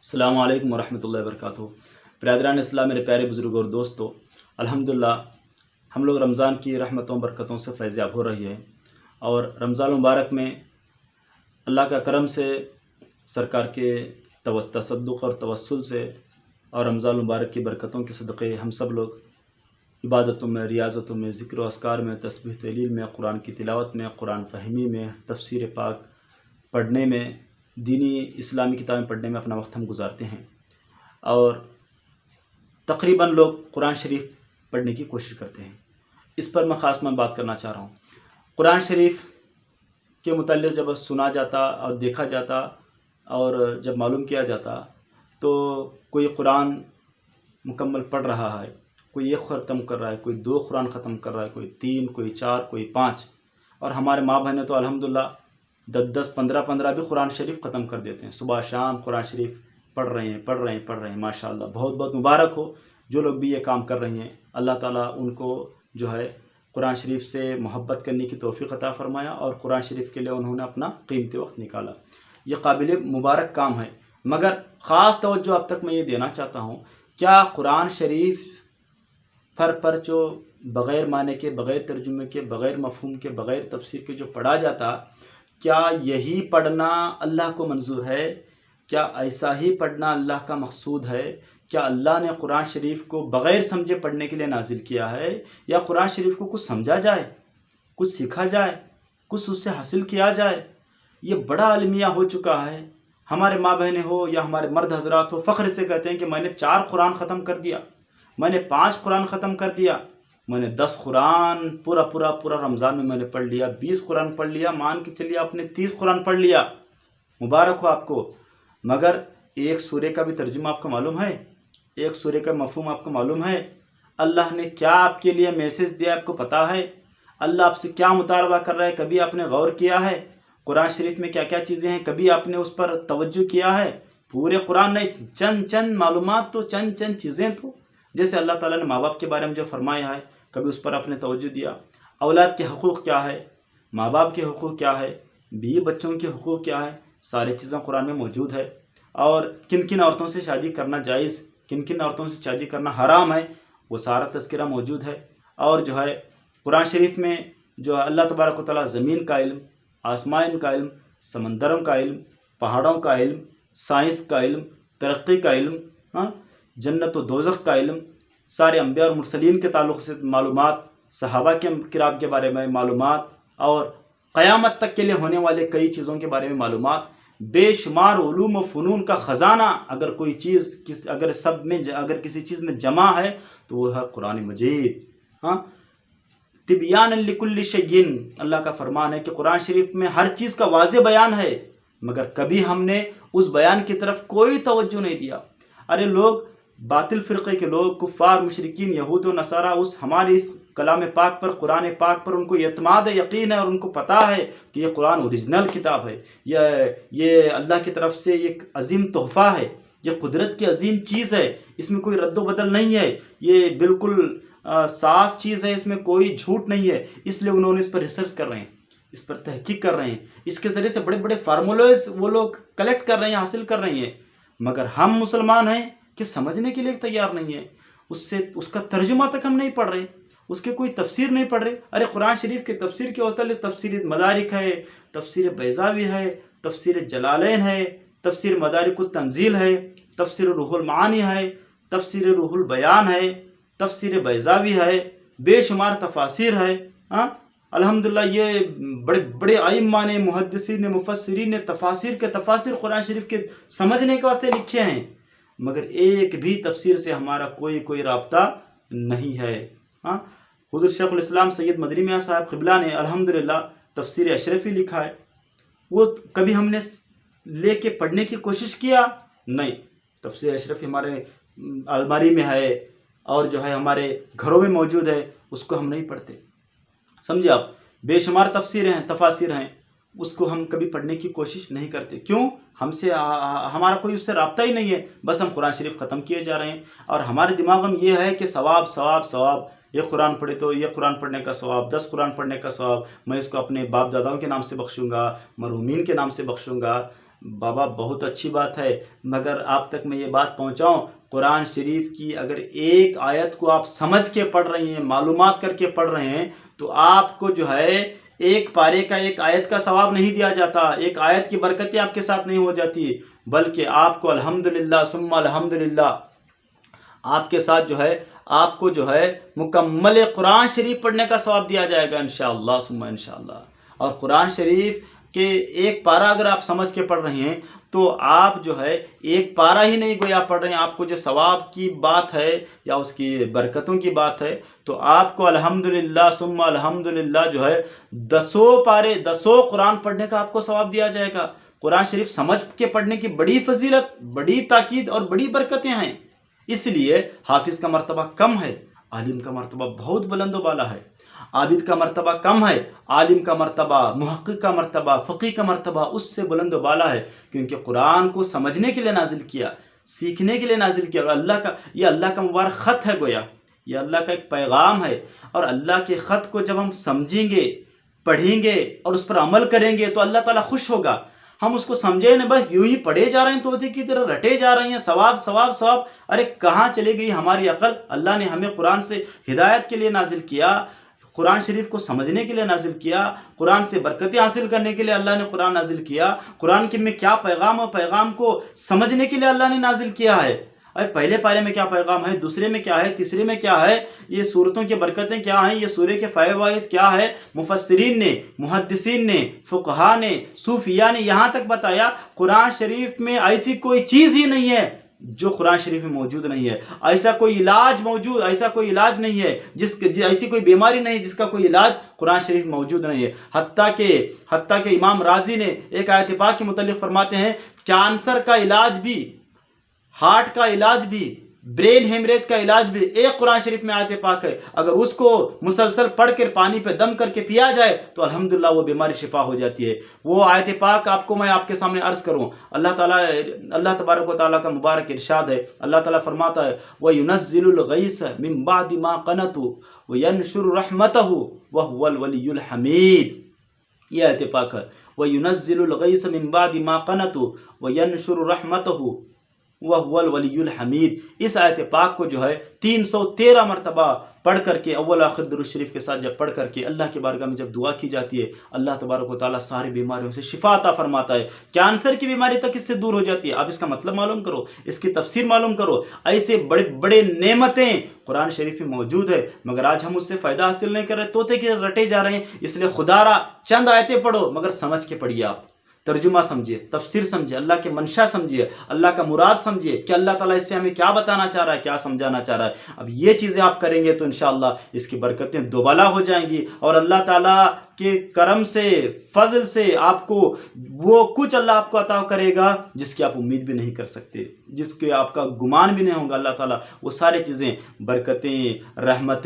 السلام علیکم ورحمۃ اللہ وبرکاتہ۔ برادران اسلام، میرے پیارے بزرگ اور دوستو، الحمدللہ ہم لوگ رمضان کی رحمتوں برکتوں سے فیض یاب ہو رہی ہے، اور رمضان المبارک میں اللہ کا کرم سے، سرکار کے تصدق اور توسل سے اور رمضان المبارک کی برکتوں کے صدقے ہم سب لوگ عبادتوں میں، ریاضتوں میں، ذکر و اذکار میں، تسبیح تحلیل میں، قرآن کی تلاوت میں، قرآن فہمی میں، تفسیر پاک پڑھنے میں، دینی اسلامی کتابیں پڑھنے میں اپنا وقت ہم گزارتے ہیں، اور تقریباً لوگ قرآن شریف پڑھنے کی کوشش کرتے ہیں۔ اس پر میں خاص بات کرنا چاہ رہا ہوں۔ قرآن شریف کے متعلق جب سنا جاتا اور دیکھا جاتا اور جب معلوم کیا جاتا تو کوئی قرآن مکمل پڑھ رہا ہے، کوئی ایک ختم کر رہا ہے، کوئی 2 قرآن ختم کر رہا ہے، کوئی 3، کوئی 4، کوئی 5، اور ہمارے ماں بہنیں تو الحمدللہ 10، 15 بھی قرآن شریف ختم کر دیتے ہیں۔ صبح شام قرآن شریف پڑھ رہے ہیں ماشاءاللہ، بہت بہت مبارک ہو جو لوگ بھی یہ کام کر رہے ہیں۔ اللہ تعالیٰ ان کو جو ہے قرآن شریف سے محبت کرنے کی توفیق عطا فرمایا، اور قرآن شریف کے لیے انہوں نے اپنا قیمتی وقت نکالا۔ یہ قابل مبارک کام ہے، مگر خاص توجہ اب تک میں یہ دینا چاہتا ہوں، کیا قرآن شریف پر جو بغیر معنی کے، بغیر ترجمے کے، بغیر مفہوم کے، بغیر تفسیر کے جو پڑھا جاتا، کیا یہی پڑھنا اللہ کو منظور ہے؟ کیا ایسا ہی پڑھنا اللہ کا مقصود ہے؟ کیا اللہ نے قرآن شریف کو بغیر سمجھے پڑھنے کے لیے نازل کیا ہے، یا قرآن شریف کو کچھ سمجھا جائے، کچھ سیکھا جائے، کچھ اس سے حاصل کیا جائے؟ یہ بڑا المیہ ہو چکا ہے۔ ہمارے ماں بہنیں ہو یا ہمارے مرد حضرات ہو، فخر سے کہتے ہیں کہ میں نے 4 قرآن ختم کر دیا، میں نے 5 قرآن ختم کر دیا، میں نے 10 قرآن پورا رمضان میں نے پڑھ لیا، 20 قرآن پڑھ لیا، مان کے چلیے آپ نے 30 قرآن پڑھ لیا، مبارک ہو آپ کو۔ مگر ایک سورے کا بھی ترجمہ آپ کو معلوم ہے؟ ایک سورے کا مفہوم آپ کو معلوم ہے؟ اللہ نے کیا آپ کے لیے میسیج دیا آپ کو پتہ ہے؟ اللہ آپ سے کیا مطالبہ کر رہا ہے، کبھی آپ نے غور کیا ہے؟ قرآن شریف میں کیا کیا چیزیں ہیں، کبھی آپ نے اس پر توجہ کیا ہے؟ پورے قرآن نہیں، چند معلومات تو، چند چیزیں تو، جیسے اللہ تعالیٰ نے ماں باپ کے بارے میں جو فرمایا ہے، کبھی اس پر آپ نے توجہ دیا؟ اولاد کے حقوق کیا ہے، ماں باپ کے حقوق کیا ہے، بیوی بچوں کے حقوق کیا ہے، ساری چیزیں قرآن میں موجود ہے۔ اور کن کن عورتوں سے شادی کرنا جائز، کن کن عورتوں سے شادی کرنا حرام ہے، وہ سارا تذکرہ موجود ہے۔ اور جو ہے قرآن شریف میں جو اللہ تبارک و تعالیٰ زمین کا علم، آسمان کا علم، سمندروں کا علم، پہاڑوں کا علم، سائنس کا علم، ترقی کا علم، جنت و دوزخ کا علم، سارے انبیاء اور مرسلین کے تعلق سے معلومات، صحابہ کے کرام کے بارے میں معلومات، اور قیامت تک کے لیے ہونے والے کئی چیزوں کے بارے میں معلومات، بے شمار علوم و فنون کا خزانہ اگر کوئی چیز اگر کسی چیز میں جمع ہے تو وہ ہے قرآن مجید۔ تبیان لکل شیء، اللہ کا فرمان ہے کہ قرآن شریف میں ہر چیز کا واضح بیان ہے، مگر کبھی ہم نے اس بیان کی طرف کوئی توجہ نہیں دیا۔ ارے لوگ، باطل فرقے کے لوگ، کفار، مشرکین، یہود و نصارہ، ہمارے اس کلام پاک پر، قرآن پاک پر ان کو اعتماد ہے، یقین ہے، اور ان کو پتہ ہے کہ یہ قرآن اوریجنل کتاب ہے، یہ اللہ کی طرف سے ایک عظیم تحفہ ہے، یہ قدرت کی عظیم چیز ہے، اس میں کوئی رد و بدل نہیں ہے، یہ بالکل صاف چیز ہے، اس میں کوئی جھوٹ نہیں ہے۔ اس لیے انہوں نے اس پر ریسرچ کر رہے ہیں، اس پر تحقیق کر رہے ہیں، اس کے ذریعے سے بڑے بڑے فارمولاز وہ لوگ کلیکٹ کر رہے ہیں، حاصل کر رہے ہیں، مگر ہم مسلمان ہیں کہ سمجھنے کے لیے تیار نہیں ہے، اس کا ترجمہ تک ہم نہیں پڑھ رہے، اس کے کوئی تفسیر نہیں پڑھ رہے۔ ارے قرآن شریف کی تفسیر کے متعلق تفسیر مدارک ہے، تفسیر بیضاوی ہے، تفسیر جلالین ہے، تفسیر مدارک التنزیل ہے، تفسیر روح المعانی ہے، تفسیر روح البیان ہے، تفسیر بیضاوی ہے، بے شمار تفاسیر ہے۔ الحمدللہ یہ بڑے بڑے ائمہ نے، محدثین نے، مفسرین نے تفاسیر قرآن شریف کے سمجھنے کے واسطے لکھے ہیں، مگر ایک بھی تفسیر سے ہمارا کوئی رابطہ نہیں ہے۔ حضور شیخ الاسلام سید مدنی میاں صاحب قبلہ نے الحمدللہ تفسیر اشرفی لکھا ہے، وہ کبھی ہم نے لے کے پڑھنے کی کوشش کیا؟ نہیں۔ تفسیر اشرفی ہمارے الماری میں ہے، اور جو ہے ہمارے گھروں میں موجود ہے، اس کو ہم نہیں پڑھتے، سمجھے آپ؟ بے شمار تفاسیر ہیں، اس کو ہم کبھی پڑھنے کی کوشش نہیں کرتے۔ کیوں؟ ہمارا کوئی اس سے رابطہ ہی نہیں ہے، بس ہم قرآن شریف ختم کیے جا رہے ہیں، اور ہمارے دماغ میں یہ ہے کہ ثواب ثواب ثواب، یہ قرآن پڑھے تو یہ قرآن پڑھنے کا ثواب، 10 قرآن پڑھنے کا ثواب، میں اس کو اپنے باپ داداؤں کے نام سے بخشوں گا، مرحومین کے نام سے بخشوں گا، بابا بہت اچھی بات ہے، مگر آپ تک میں یہ بات پہنچاؤں، قرآن شریف کی اگر ایک آیت کو آپ سمجھ کے پڑھ رہے ہیں، معلومات کر کے پڑھ رہے ہیں، تو آپ کو جو ہے ایک پارے کا ایک آیت کا ثواب نہیں دیا جاتا، ایک آیت کی برکتیں آپ کے ساتھ نہیں ہو جاتی، بلکہ آپ کو الحمدللہ ثم الحمدللہ آپ کے ساتھ جو ہے آپ کو جو ہے مکمل قرآن شریف پڑھنے کا ثواب دیا جائے گا انشاءاللہ ثم انشاءاللہ۔ اور قرآن شریف کے ایک پارہ اگر آپ سمجھ کے پڑھ رہے ہیں تو آپ جو ہے ایک پارہ ہی نہیں گویا پڑھ رہے ہیں، آپ کو جو ثواب کی بات ہے یا اس کی برکتوں کی بات ہے تو آپ کو الحمدللہ ثم الحمدللہ جو ہے 10 قرآن پڑھنے کا آپ کو ثواب دیا جائے گا۔ قرآن شریف سمجھ کے پڑھنے کی بڑی فضیلت، بڑی تاکید اور بڑی برکتیں ہیں، اس لیے حافظ کا مرتبہ کم ہے، عالم کا مرتبہ بہت بلند و بالا ہے۔ عابد کا مرتبہ کم ہے، عالم کا مرتبہ، محقق کا مرتبہ، فقیہ کا مرتبہ اس سے بلند و بالا ہے، کیونکہ قرآن کو سمجھنے کے لیے نازل کیا، سیکھنے کے لیے نازل کیا، اور یہ اللہ کا مبارک خط ہے گویا، یہ اللہ کا ایک پیغام ہے، اور اللہ کے خط کو جب ہم سمجھیں گے، پڑھیں گے اور اس پر عمل کریں گے تو اللہ تعالیٰ خوش ہوگا۔ ہم اس کو سمجھے نہیں، بس یوں ہی پڑھے جا رہے ہیں، طوطے کی طرح رٹے جا رہے ہیں، ثواب ثواب ثواب، ارے کہاں چلے گئی ہماری عقل؟ اللہ نے ہمیں قرآن سے ہدایت کے لیے نازل کیا، قرآن شریف کو سمجھنے کے لیے نازل کیا، قرآن سے برکتیں حاصل کرنے کے لیے اللہ نے قرآن نازل کیا، قرآن کے میں کیا پیغام اور پیغام کو سمجھنے کے لیے اللہ نے نازل کیا ہے۔ ارے پہلے پارے میں کیا پیغام ہے، دوسرے میں کیا ہے، تیسرے میں کیا ہے، یہ صورتوں کی برکتیں کیا ہیں، یہ سورے کے فوائد کیا ہے، مفسرین نے، محدثین نے، فقہا نے، صوفیاء نے یہاں تک بتایا قرآن شریف میں ایسی کوئی چیز ہی نہیں ہے جو قرآن شریف میں موجود نہیں ہے، ایسا کوئی علاج نہیں ہے ایسی کوئی بیماری نہیں جس کا کوئی علاج قرآن شریف موجود نہیں ہے۔ حتیٰ کہ امام راضی نے ایک آیت پاک کے متعلق فرماتے ہیں، کینسر کا علاج بھی، ہارٹ کا علاج بھی، برین ہیمریج کا علاج بھی ایک قرآن شریف میں آیت پاک ہے، اگر اس کو مسلسل پڑھ کر پانی پہ دم کر کے پیا جائے تو الحمدللہ وہ بیماری شفا ہو جاتی ہے۔ وہ آیت پاک میں آپ کے سامنے عرض کروں، اللہ تبارک و تعالیٰ کا مبارک ارشاد ہے، اللہ تعالیٰ فرماتا ہے وَيُنَزِّلُ الْغَيْثَ مِن بَعْدِ مَا قَنَطُوا وَيَنْشُرُ رَحْمَتَهُ وَهُوَ الْوَلِيُّ الْحَمِيدُ، یہ آیت پاک ہے، وَيُنَزِّلُ الْغَيْثَ مِن بَعْدِ مَا قَنَطُوا وَيَنْشُرُ رَحْمَتَهُ وَهُوَ الْوَلِيُّ الْحَمِيدُ۔ اس آیت پاک کو جو ہے 313 مرتبہ پڑھ کر کے، اول آخر درود شریف کے ساتھ جب پڑھ کر کے اللہ کی بارگاہ میں جب دعا کی جاتی ہے، اللہ تبارک و تعالیٰ ساری بیماریوں سے شفا عطا فرماتا ہے، کینسر کی بیماری تک اس سے دور ہو جاتی ہے۔ آپ اس کا مطلب معلوم کرو، اس کی تفسیر معلوم کرو، ایسے بڑے بڑے نعمتیں قرآن شریف میں موجود ہے، مگر آج ہم اس سے فائدہ حاصل نہیں کر رہے، طوطے کی رٹے جا رہے ہیں۔ اس لیے خدا را چند آیتیں پڑھو مگر سمجھ کے پڑھیے، آپ ترجمہ سمجھیے، تفسیر سمجھیے، اللہ کے منشا سمجھیے، اللہ کا مراد سمجھیے کہ اللہ تعالیٰ اس سے ہمیں کیا بتانا چاہ رہا ہے، کیا سمجھانا چاہ رہا ہے۔ اب یہ چیزیں آپ کریں گے تو انشاءاللہ اس کی برکتیں دوبالا ہو جائیں گی، اور اللہ تعالیٰ کے کرم سے، فضل سے آپ کو وہ کچھ اللہ آپ کو عطا کرے گا جس کی آپ امید بھی نہیں کر سکتے، جس کے آپ کا گمان بھی نہیں ہوگا۔ اللہ تعالیٰ وہ سارے چیزیں، برکتیں، رحمتیں